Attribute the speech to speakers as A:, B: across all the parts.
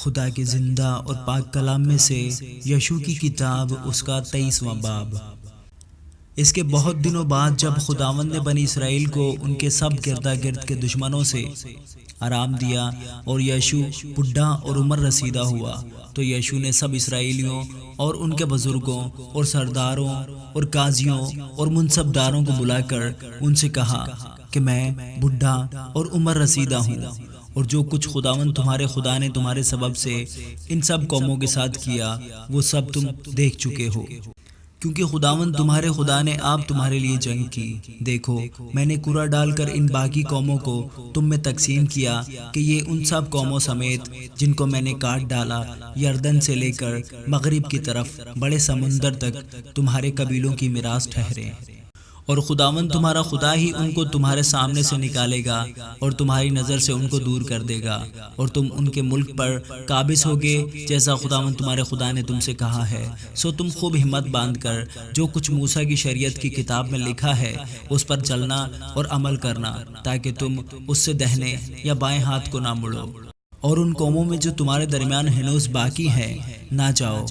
A: خدا کے زندہ اور پاک کلام میں سے یشوع کی کتاب اس کا 23واں باب۔ اس کے بہت دنوں بعد جب خداوند نے بنی اسرائیل کو ان کے سب گردا گرد کے دشمنوں سے آرام دیا اور یشوع بڈھا اور عمر رسیدہ ہوا، تو یشوع نے سب اسرائیلیوں اور ان کے بزرگوں اور سرداروں اور قاضیوں اور منصبداروں کو بلا کر ان سے کہا کہ میں بڈھا اور عمر رسیدہ ہوں، اور جو کچھ خداوند تمہارے خدا نے تمہارے سبب سے ان سب قوموں کے ساتھ کیا وہ سب تم دیکھ چکے ہو، کیونکہ خداوند تمہارے خدا نے آپ تمہارے لیے جنگ کی۔ دیکھو، میں نے کرا ڈال کر ان باقی قوموں کو تم میں تقسیم کیا کہ یہ ان سب قوموں سمیت جن کو میں نے کاٹ ڈالا یردن سے لے کر مغرب کی طرف بڑے سمندر تک تمہارے قبیلوں کی میراث ٹھہرے، اور خداوند تمہارا خدا ہی ان کو تمہارے سامنے سے نکالے گا اور تمہاری نظر سے ان کو دور کر دے گا، اور تم ان کے ملک پر قابض ہوگے جیسا خداوند تمہارے خدا نے تم سے کہا ہے۔ سو تم خوب ہمت باندھ کر جو کچھ موسیٰ کی شریعت کی کتاب میں لکھا ہے اس پر چلنا اور عمل کرنا، تاکہ تم اس سے دہنے یا بائیں ہاتھ کو نہ مڑو، اور ان قوموں میں جو تمہارے درمیان ہنوز باقی ہے نہ جاؤ،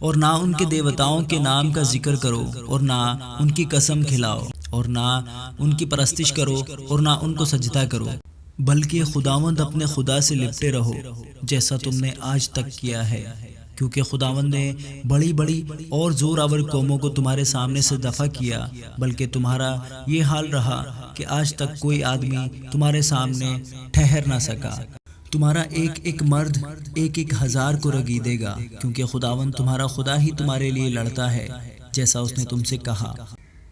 A: اور نہ ان کے دیوتاؤں کے نام کا ذکر کرو، اور نہ ان کی قسم کھلاؤ، اور نہ ان کی پرستش کرو، اور نہ ان کو سجدہ کرو، بلکہ خداوند اپنے خدا سے لپٹے رہو جیسا تم نے آج تک کیا ہے، کیونکہ خداوند نے بڑی بڑی اور زور آور قوموں کو تمہارے سامنے سے دفع کیا، بلکہ تمہارا یہ حال رہا کہ آج تک کوئی آدمی تمہارے سامنے ٹھہر نہ سکا۔ تمہارا ایک ایک مرد ایک ایک ہزار کو رگیدے گا، کیونکہ خداوند تمہارا خدا ہی تمہارے لیے لڑتا ہے جیسا اس نے تم سے کہا۔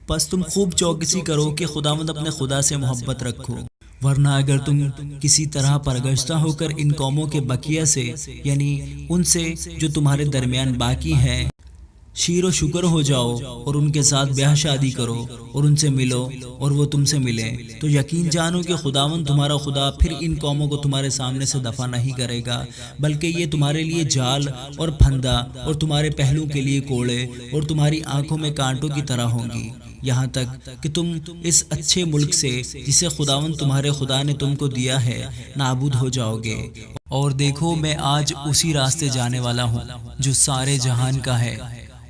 A: پس تم خوب چوکسی کرو کہ خداوند اپنے خدا سے محبت رکھو، ورنہ اگر تم کسی طرح پرگشتہ ہو کر ان قوموں کے بقیہ سے یعنی ان سے جو تمہارے درمیان باقی ہے شیر و شکر ہو جاؤ اور ان کے ساتھ بیاہ شادی کرو اور ان سے ملو اور وہ تم سے ملیں، تو یقین جانو کہ خداوند تمہارا خدا پھر ان قوموں کو تمہارے سامنے سے دفع نہیں کرے گا، بلکہ یہ تمہارے لیے جال اور پھندا اور تمہارے پہلو کے لیے کوڑے اور تمہاری آنکھوں میں کانٹوں کی طرح ہوں گی، یہاں تک کہ تم اس اچھے ملک سے جسے خداوند تمہارے خدا نے تم کو دیا ہے نابود ہو جاؤ گے۔ اور دیکھو، میں آج اسی راستے جانے والا ہوں جو سارے جہان کا ہے،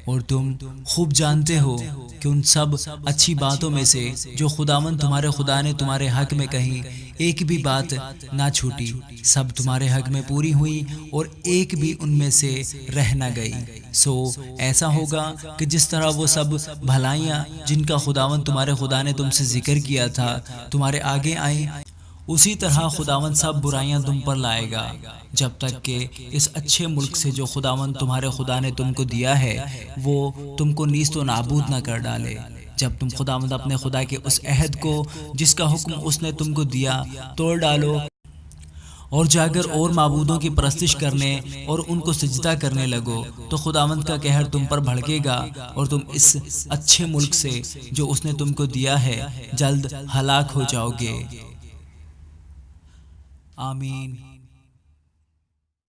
A: اور تم خوب جانتے ہو کہ ان سب اچھی باتوں میں سے جو خداوند تمہارے خدا نے تمہارے حق میں کہیں ایک بھی بات نہ چھوٹی، سب تمہارے حق میں پوری ہوئی اور ایک بھی ان میں سے رہ نہ گئی۔ سو ایسا ہوگا کہ جس طرح وہ سب بھلائیاں جن کا خداوند تمہارے خدا نے تم سے ذکر کیا تھا تمہارے آگے آئیں، اسی طرح خداوند سب برائیاں تم پر لائے گا، جب تک کہ اس اچھے ملک سے جو خداوند تمہارے خدا نے تم کو دیا ہے وہ تم کو نیست و نابود نہ کر ڈالے۔ جب تم خداوند اپنے خدا کے اس عہد کو جس کا حکم اس نے تم کو دیا توڑ ڈالو اور جا کر اور معبودوں کی پرستش کرنے اور ان کو سجدہ کرنے لگو، تو خداوند کا قہر تم پر بھڑکے گا اور تم اس اچھے ملک سے جو اس نے تم کو دیا ہے جلد ہلاک ہو جاؤ گے۔ آمین۔